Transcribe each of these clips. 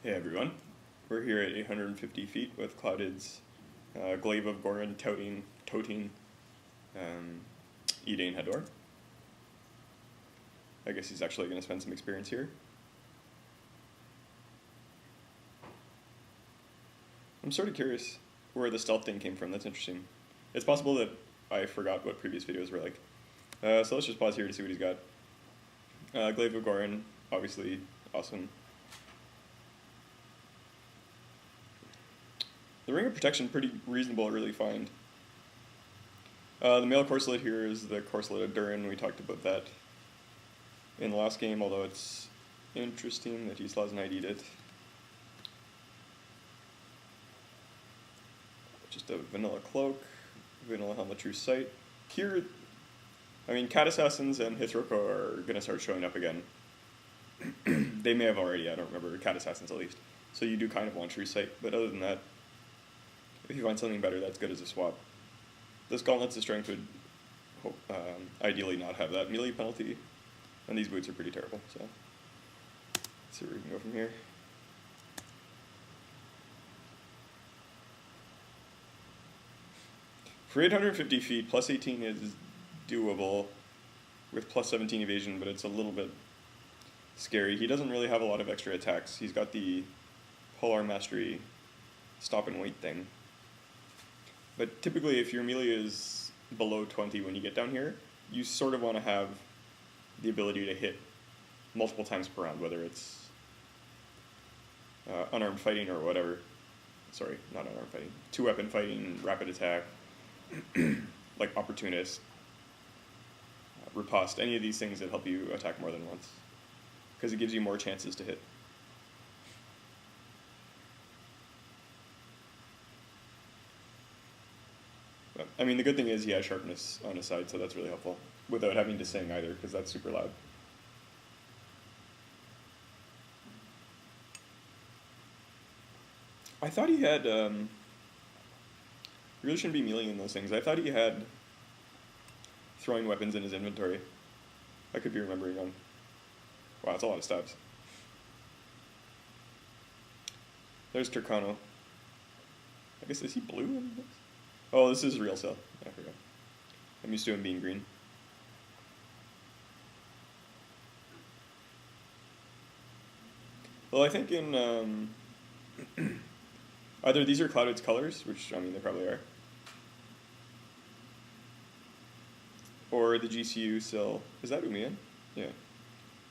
Hey everyone, we're here at 850 feet with Clouded's Glaive of Gorin toting Edain Hador. I guess he's actually going to spend some experience here. I'm sort of curious where the stealth thing came from. That's interesting. It's possible that I forgot what previous videos were like. So let's just pause here to see what he's got. Glaive of Gorin, obviously awesome. The Ring of Protection, pretty reasonable, really fine. The male corselet here is the corselet of Durin. We talked about that in the last game, although it's interesting that he still hasn't ID'd it. Just a vanilla cloak, vanilla helmet, true sight. Here, I mean, Cat Assassins and Hithroko are going to start showing up again. They may have already, I don't remember, Cat Assassins at least. So you do kind of want true sight, but other than that, if you find something better, that's good as a swap. This Gauntlets of Strength would ideally not have that melee penalty, and these boots are pretty terrible, so let's see where we can go from here. For 850 feet, plus 18 is doable with plus 17 evasion, but it's a little bit scary. He doesn't really have a lot of extra attacks. He's got the Polar Mastery stop and wait thing. But typically, if your melee is below 20 when you get down here, you sort of want to have the ability to hit multiple times per round, whether it's unarmed fighting or whatever. Sorry, not unarmed fighting. Two-weapon fighting, rapid attack, like Opportunist, Riposte, any of these things that help you attack more than once, because it gives you more chances to hit. I mean, the good thing is he has sharpness on his side, so that's really helpful, without having to sing either, because that's super loud. I thought he had, really shouldn't be meleeing those things. I thought he had throwing weapons in his inventory. I could be remembering wrong. Wow, that's a lot of stabs. There's Turcano. I guess, is he blue in this? Oh, this is real Sil. I forgot. I'm used to him being green. Well, I think in either these are Clouded's colors, which, I mean, they probably are, or the GCU Sil. Is that Umian? Yeah.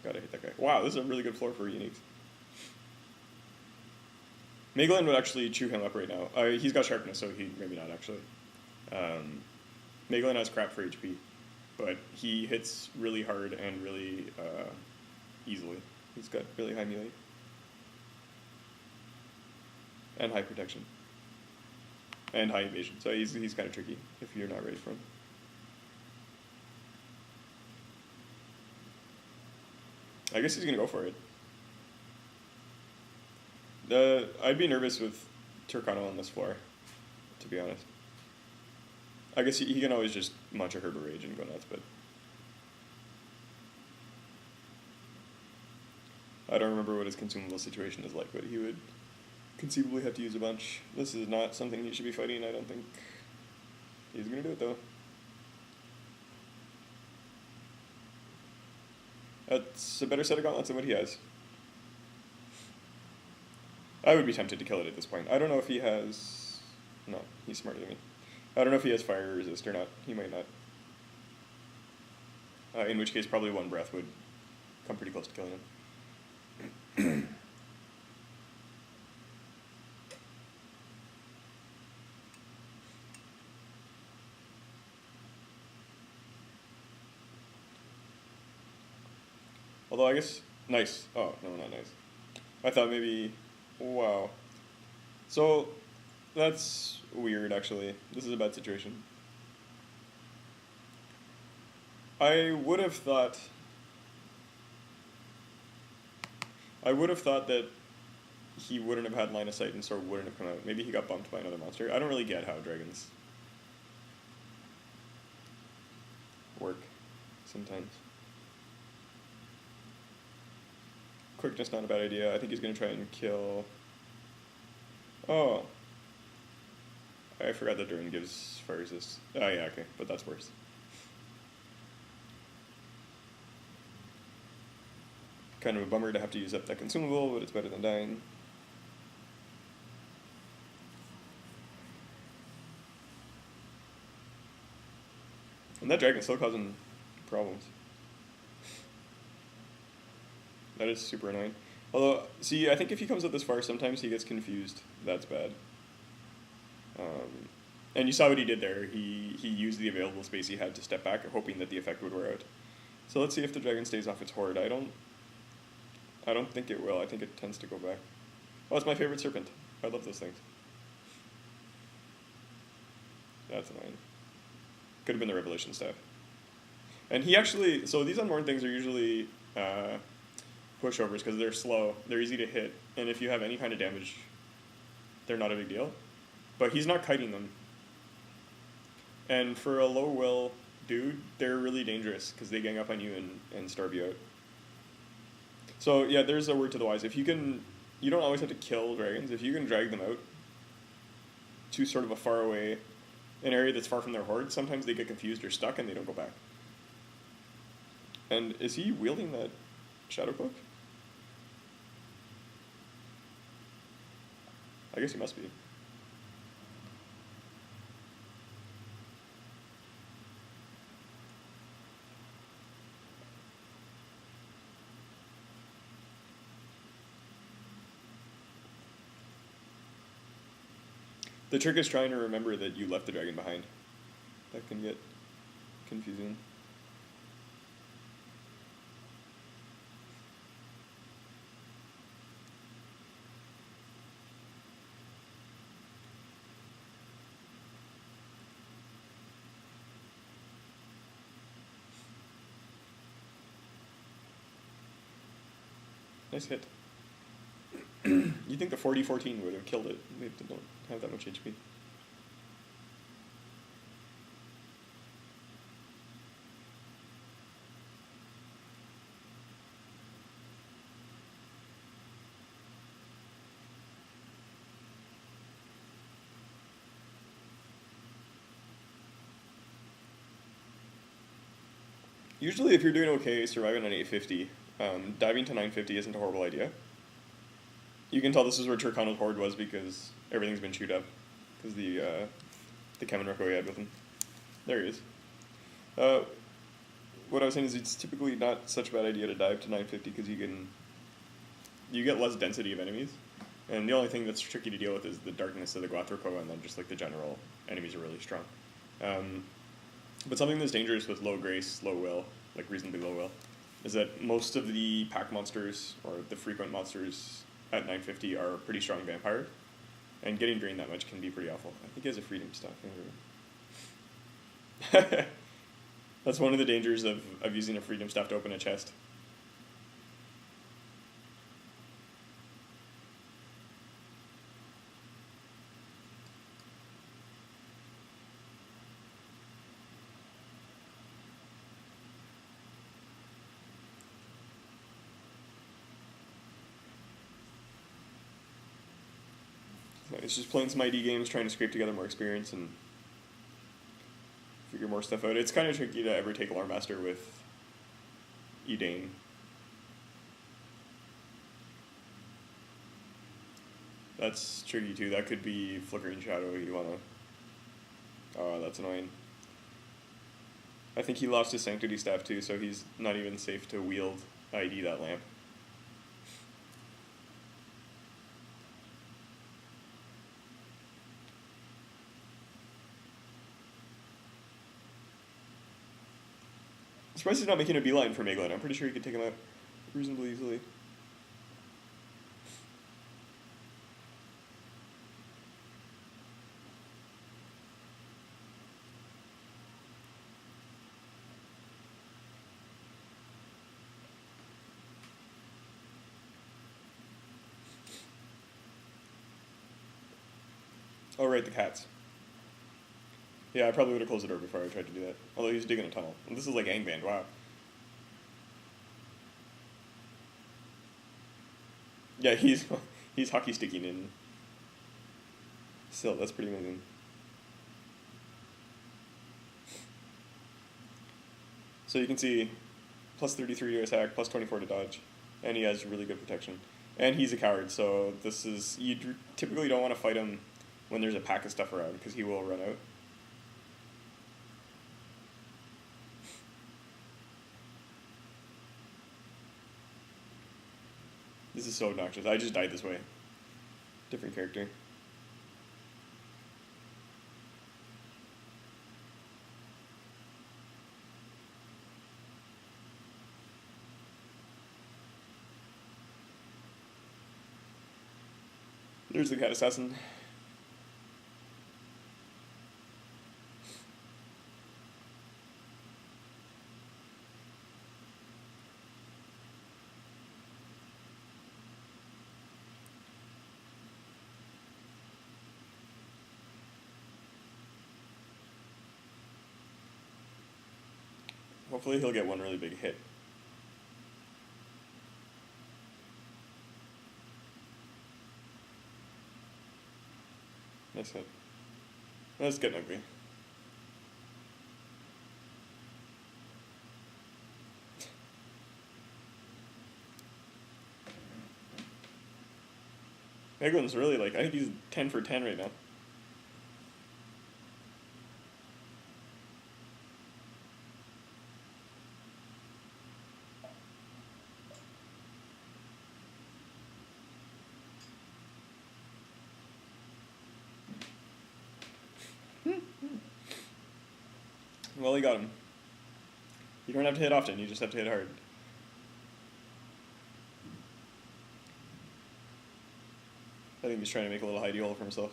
Gotta hit that guy. Wow, this is a really good floor for uniques. Megalyn would actually chew him up right now. He's got sharpness, so he maybe not actually. Megalyn has crap for HP, but he hits really hard and really easily. He's got really high melee and high protection and high evasion. So he's kind of tricky if you're not ready for him. I guess he's gonna go for it. I'd be nervous with Turcano on this floor, to be honest. I guess he can always just munch a Herb of Rage and go nuts, but I don't remember what his consumable situation is like, but he would conceivably have to use a bunch. This is not something he should be fighting, I don't think. He's gonna do it though. That's a better set of gauntlets than what he has. I would be tempted to kill it at this point. I don't know if he has... No, he's smarter than me. I don't know if he has fire resist or not. He might not. In which case, probably one breath would come pretty close to killing him. Although I guess... Nice. Oh, no, not nice. I thought maybe... Wow. So, that's weird, actually. This is a bad situation. I would have thought that he wouldn't have had line of sight and sword wouldn't have come out. Maybe he got bumped by another monster. I don't really get how dragons work sometimes. quickness not a bad idea. I think he's going to try and kill... Oh. I forgot that Durin gives fire resist. Oh yeah, okay, but that's worse. Kind of a bummer to have to use up that consumable, but it's better than dying. And that dragon's still causing problems. That is super annoying. Although, see, I think if he comes up this far, sometimes he gets confused. That's bad. And you saw what he did there. He used the available space he had to step back, hoping that the effect would wear out. So let's see if the dragon stays off its horde. I don't think it will. I think it tends to go back. Oh, it's my favorite serpent. I love those things. That's annoying. Could have been the Revelation staff. And he actually... So these unborn things are usually pushovers because they're slow. They're easy to hit. And if you have any kind of damage, they're not a big deal. But he's not kiting them. And for a low will dude, they're really dangerous because they gang up on you and starve you out. So yeah, there's a word to the wise. If you can... You don't always have to kill dragons. If you can drag them out to sort of a far away... an area that's far from their horde, sometimes they get confused or stuck and they don't go back. And is he wielding that shadow cloak? I guess he must be. The trick is trying to remember that you left the dragon behind. That can get confusing. Nice hit. You think the 40-14 would have killed it? They don't have that much HP. Usually if you're doing okay surviving on 850, diving to 950 isn't a horrible idea. You can tell this is where Turkano's horde was because everything's been chewed up. Because the Kamen Roko he had with him. There he is. What I was saying is it's typically not such a bad idea to dive to 950 because you get less density of enemies. And the only thing that's tricky to deal with is the darkness of the Guathroko and then just like the general enemies are really strong. But something that's dangerous with low grace, low will, like reasonably low will, is that most of the pack monsters or the frequent monsters at 950 are pretty strong vampires, and getting drained that much can be pretty awful. I think he has a freedom stuff. That's one of the dangers of using a freedom staff to open a chest. It's just playing some ID games, trying to scrape together more experience and figure more stuff out. It's kind of tricky to ever take Lore Master with Edain. That's tricky too. That could be Flickering Shadow. You wanna... Oh, that's annoying. I think he lost his Sanctity Staff too, so he's not even safe to wield ID that lamp. Surprised he's not making a beeline for Megalon. I'm pretty sure he could take him out reasonably easily. Oh, right, the cats. Yeah, I probably would have closed the door before I tried to do that. Although he's digging a tunnel. And this is like Angband, wow. Yeah, he's hockey sticking in. Still, that's pretty amazing. So you can see plus 33 to attack, plus 24 to dodge, and he has really good protection. And he's a coward, so this is, you typically don't want to fight him when there's a pack of stuff around, because he will run out. This is so obnoxious. I just died this way. Different character. There's the cat assassin. Hopefully he'll get one really big hit. Nice hit. That's getting ugly. Eglin's really like, I think he's 10 for 10 right now. Well, he got him. You don't have to hit often, you just have to hit hard. I think he's trying to make a little hidey hole for himself.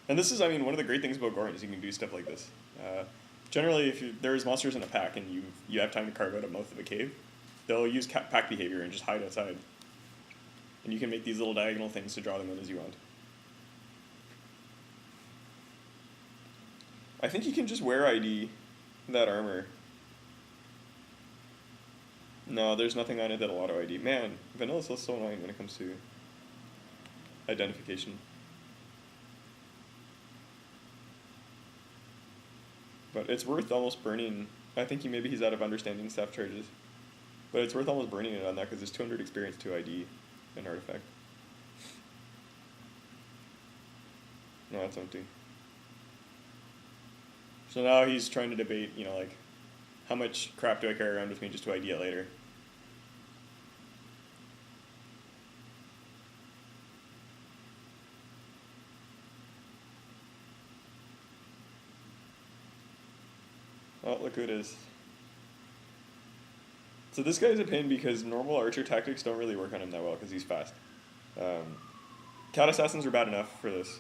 And this is, I mean, one of the great things about Gorin is you can do stuff like this. Generally, if there's monsters in a pack and you have time to carve out a mouth of a cave, they'll use pack behavior and just hide outside. And you can make these little diagonal things to draw them in as you want. I think you can just wear ID that armor. No, there's nothing on it that'll auto ID. Man, Vanilla's so annoying when it comes to identification. But it's worth almost burning. I think maybe he's out of understanding staff charges. But it's worth almost burning it on that because there's 200 experience to ID an artifact. No, that's empty. So now he's trying to debate, you know, like, how much crap do I carry around with me just to ID it later? Oh, look who it is. So this guy's a pain because normal archer tactics don't really work on him that well because he's fast. Cat assassins are bad enough for this.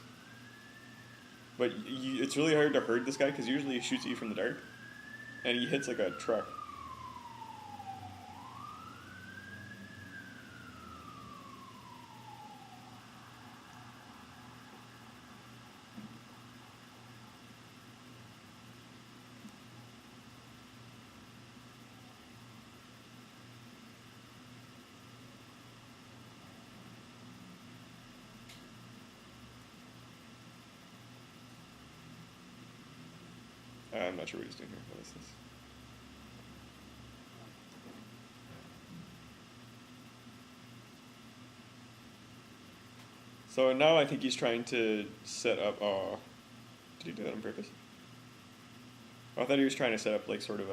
But it's really hard to hurt this guy because usually he shoots at you from the dark. And he hits like a truck. I'm not sure what he's doing here. What is this? So now I think he's trying to set up. Oh, did he do that on purpose? Oh, I thought he was trying to set up like sort of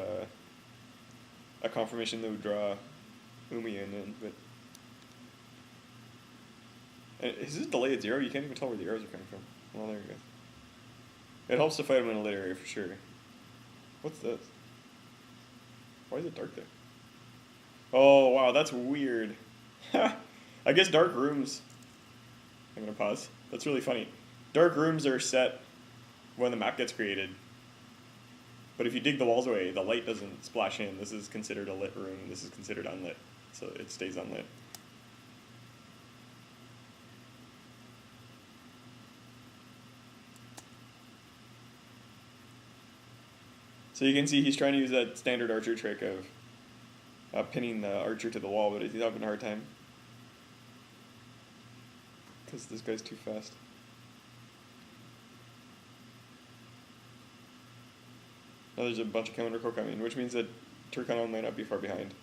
a confirmation that would draw Umi in, but. Is this delay at 0? You can't even tell where the arrows are coming from. Well, there you go. It helps to fight him in a lit area for sure. What's this? Why is it dark there? Oh, wow, that's weird. I guess dark rooms... I'm going to pause. That's really funny. Dark rooms are set when the map gets created. But if you dig the walls away, the light doesn't splash in. This is considered a lit room. This is considered unlit. So it stays unlit. So you can see he's trying to use that standard archer trick of pinning the archer to the wall, but he's having a hard time. Because this guy's too fast. Now there's a bunch of counter coming, which means that Turkano might not be far behind.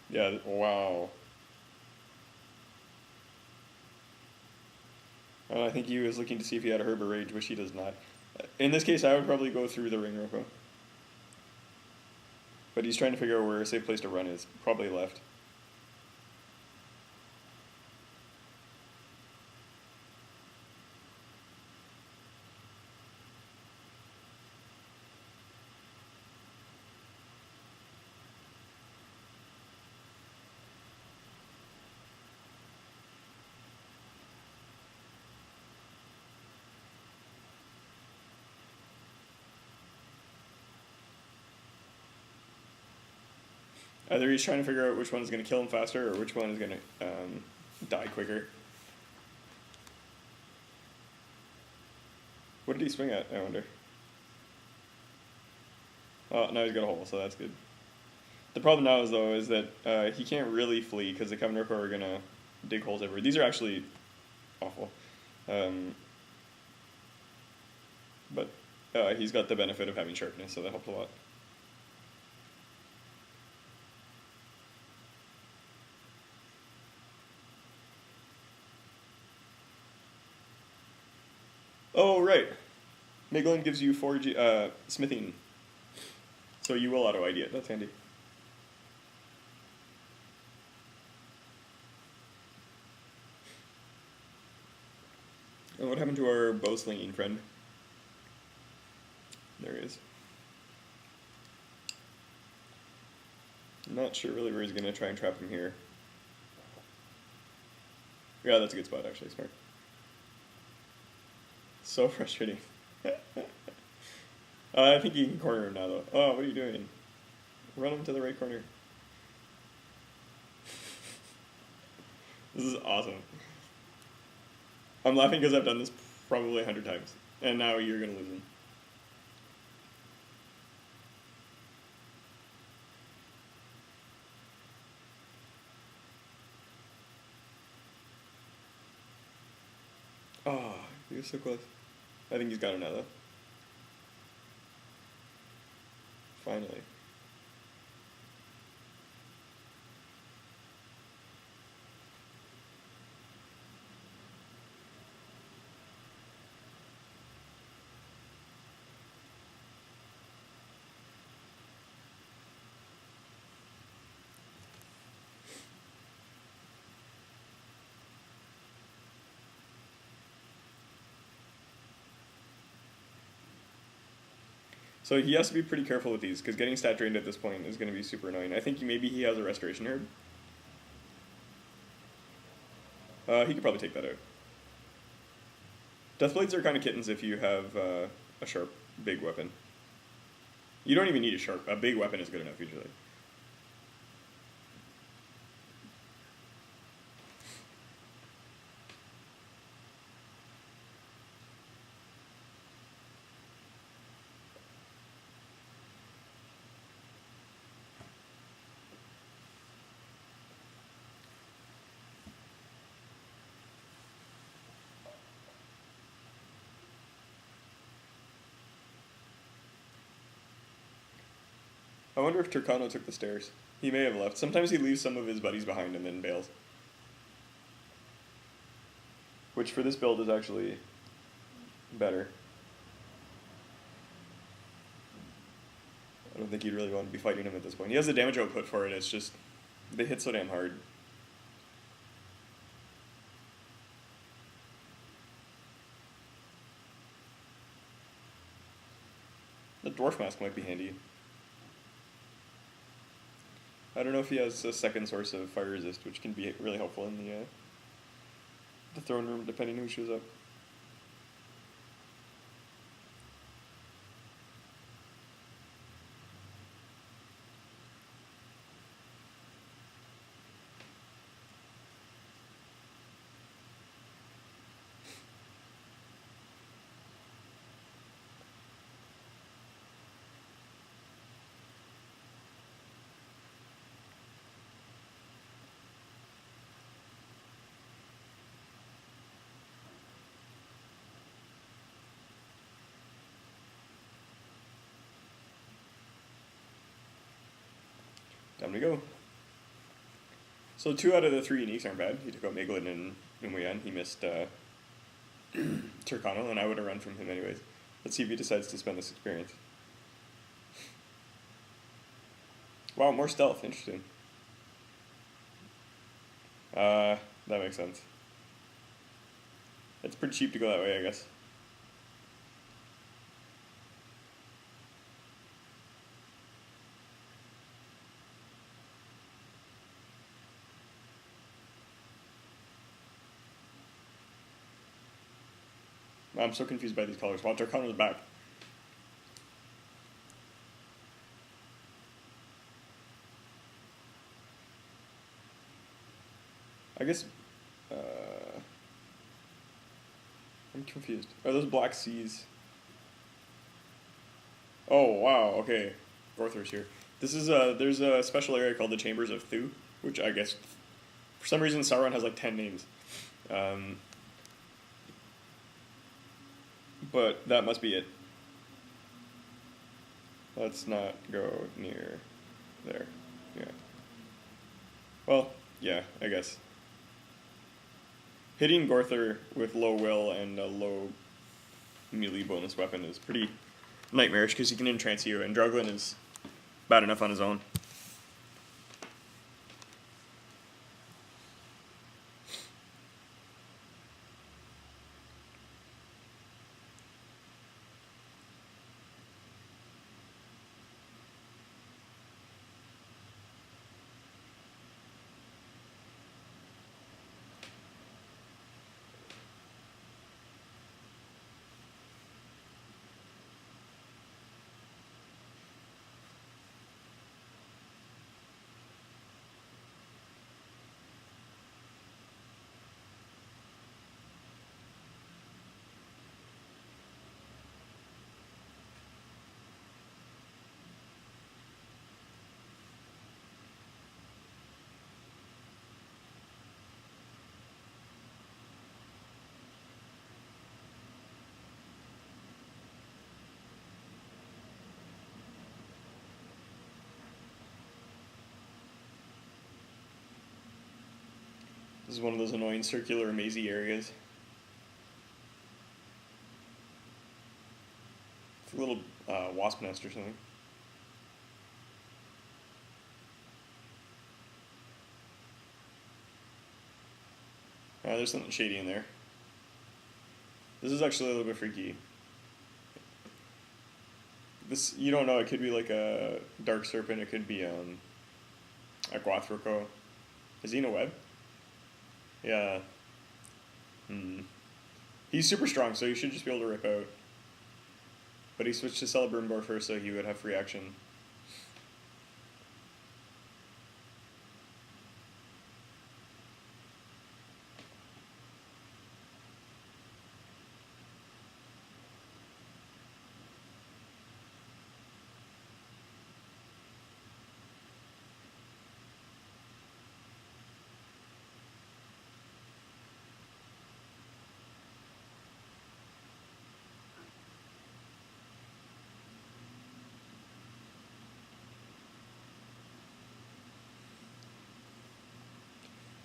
Yeah, wow. I think he was looking to see if he had a Herb or Rage, which he does not. In this case, I would probably go through the Ring Roko. But he's trying to figure out where a safe place to run is. Probably left. Either he's trying to figure out which one is going to kill him faster or which one is going to die quicker. What did he swing at, I wonder? Oh, now he's got a hole, so that's good. The problem now is that he can't really flee because the Coven Roko are going to dig holes everywhere. These are actually awful. But he's got the benefit of having sharpness, so that helps a lot. Oh, right. Miglin gives you 4G, smithing. So you will auto-ID it. That's handy. And what happened to our bow slinging friend? There he is. I'm not sure really where he's going to try and trap him here. Yeah, that's a good spot, actually. Smart. So frustrating. I think you can corner him now, though. Oh, what are you doing? Run him to the right corner. This is awesome. I'm laughing because I've done this probably 100 times, and now you're going to lose him. Oh, he was so close. I think he's got it now, though. Finally. So he has to be pretty careful with these, because getting stat drained at this point is going to be super annoying. I think maybe he has a Restoration Herb. He could probably take that out. Deathblades are kind of kittens if you have a sharp, big weapon. You don't even need a big weapon is good enough usually. I wonder if Turkano took the stairs. He may have left. Sometimes he leaves some of his buddies behind and then bails. Which for this build is actually better. I don't think you'd really want to be fighting him at this point. He has the damage output for it, it's just, they hit so damn hard. The Dwarf Mask might be handy. I don't know if he has a second source of fire resist, which can be really helpful in the throne room, depending who shows up. Time to go. So 2 out of the 3 uniques aren't bad. He took out Megalyn and Umuyan. He missed Turkano, and I would have run from him anyways. Let's see if he decides to spend this experience. Wow, more stealth. Interesting. That makes sense. It's pretty cheap to go that way, I guess. I'm so confused by these colors. Wow, Turkano's back. I guess, I'm confused. Are those black seas? Oh, wow, okay. Gorther's here. This is, there's a special area called the Chambers of Thu, which I guess, for some reason, Sauron has like 10 names. But that must be it. Let's not go near there. Yeah. Well, yeah, I guess. Hitting Gorther with low will and a low melee bonus weapon is pretty nightmarish because he can entrance you, and Druglin is bad enough on his own. This is one of those annoying circular mazy areas. It's a little wasp nest or something. There's something shady in there. This is actually a little bit freaky. This, you don't know, it could be like a dark serpent, it could be a Guathroko. Is he in a web? Yeah. He's super strong, so you should just be able to rip out. But he switched to Celebrimbor first, so he would have free action.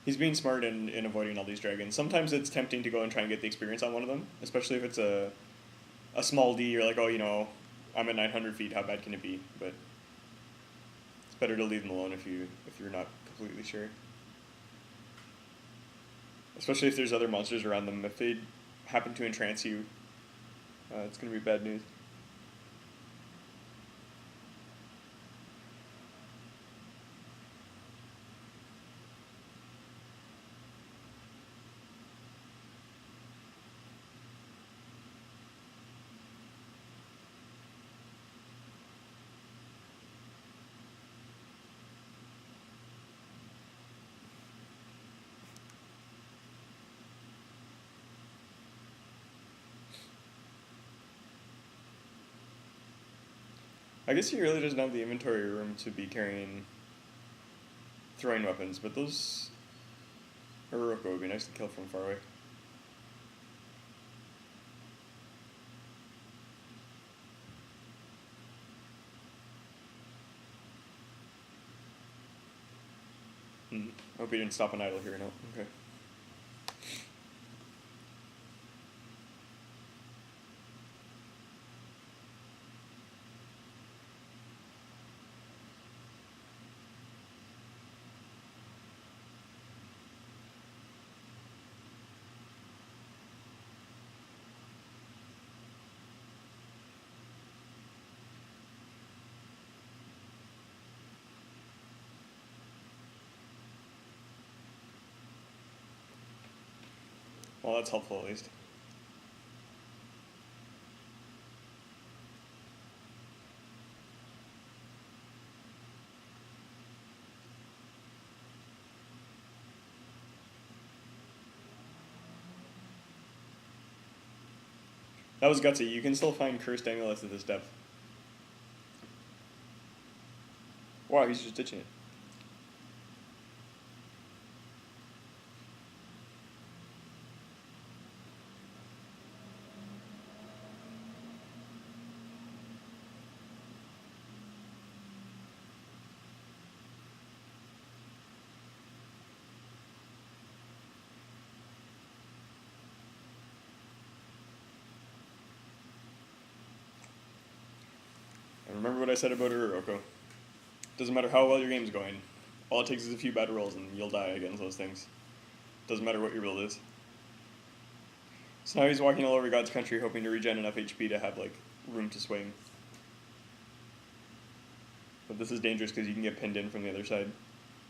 He's being smart in avoiding all these dragons. Sometimes it's tempting to go and try and get the experience on one of them, especially if it's a small D. You're like, oh, you know, I'm at 900 feet. How bad can it be? But it's better to leave them alone if you're not completely sure. Especially if there's other monsters around them. If they happen to entrance you, it's going to be bad news. I guess he really doesn't have the inventory room to be carrying throwing weapons, but those Uroko would be nice to kill from far away. Hope he didn't stop an idle here. No. Okay. Well, that's helpful at least. That was gutsy. You can still find cursed amulets at this depth. Wow, he's just ditching it. And remember what I said about Uroko. Doesn't matter how well your game's going. All it takes is a few bad rolls and you'll die against those things. Doesn't matter what your build is. So now he's walking all over God's country hoping to regen enough HP to have, like, room to swing. But this is dangerous because you can get pinned in from the other side.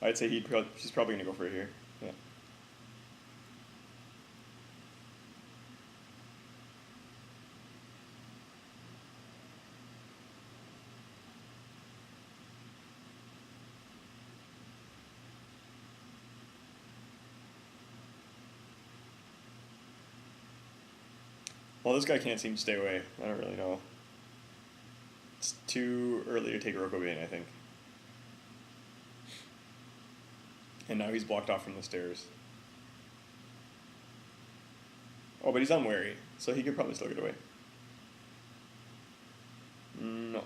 I'd say he's probably going to go for it here. Yeah. Well, this guy can't seem to stay away. I don't really know. It's too early to take Roko Bane, I think. And now he's blocked off from the stairs. Oh, but he's unwary, so he could probably still get away. No.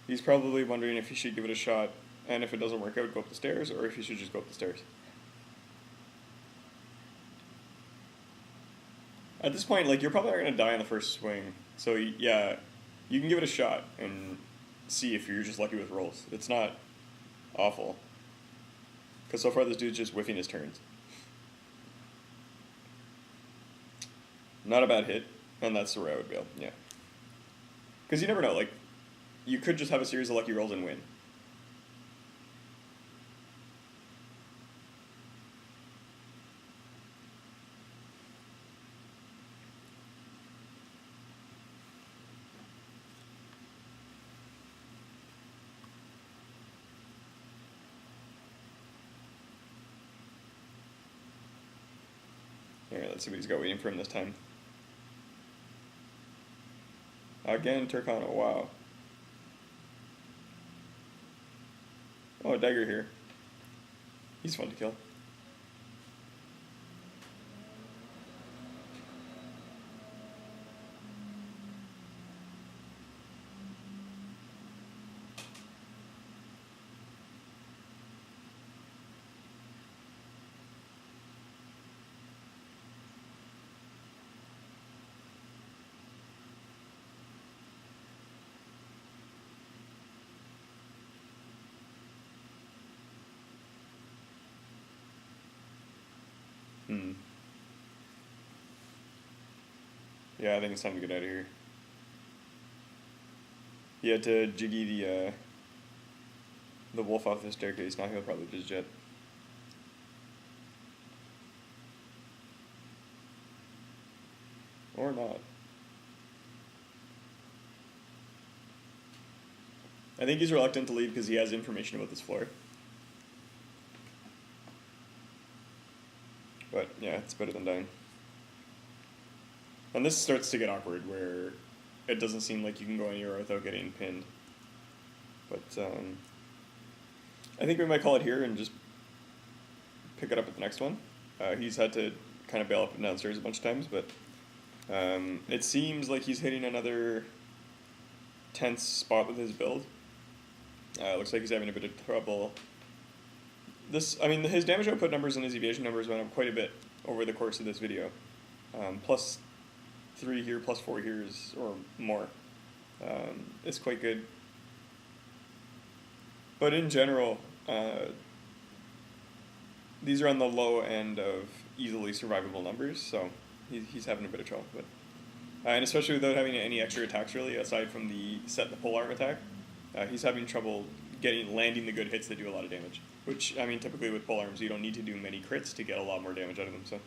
He's probably wondering if he should give it a shot, and if it doesn't work out, go up the stairs, or if he should just go up the stairs. At this point, like, you're probably not going to die on the first swing, so yeah, you can give it a shot and see if you're just lucky with rolls. It's not awful, because so far this dude's just whiffing his turns. Not a bad hit, and that's the way I would bail, yeah. Because you never know, like, you could just have a series of lucky rolls and win. Alright, let's see what he's got waiting for him this time. Again, Turkana, wow. Oh, a dagger here. He's fun to kill. Yeah, I think it's time to get out of here. He had to jiggy the wolf off the staircase. Now he'll probably just jet. Or not. I think he's reluctant to leave because he has information about this floor. But yeah, it's better than dying. And this starts to get awkward where it doesn't seem like you can go anywhere without getting pinned. But I think we might call it here and just pick it up at the next one. He's had to kind of bail up and downstairs a bunch of times, but it seems like he's hitting another tense spot with his build. Looks like he's having a bit of trouble. His damage output numbers and his evasion numbers went up quite a bit over the course of this video. Plus 3 here, plus 4 here or more. It's quite good. But in general, these are on the low end of easily survivable numbers, so he's having a bit of trouble. But and especially without having any extra attacks really, aside from the set the polearm attack, he's having trouble landing the good hits that do a lot of damage. Which, I mean, typically with polearms, you don't need to do many crits to get a lot more damage out of them. So,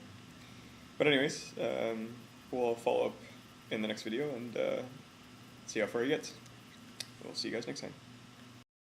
but anyways, we'll follow up in the next video and see how far he gets. We'll see you guys next time.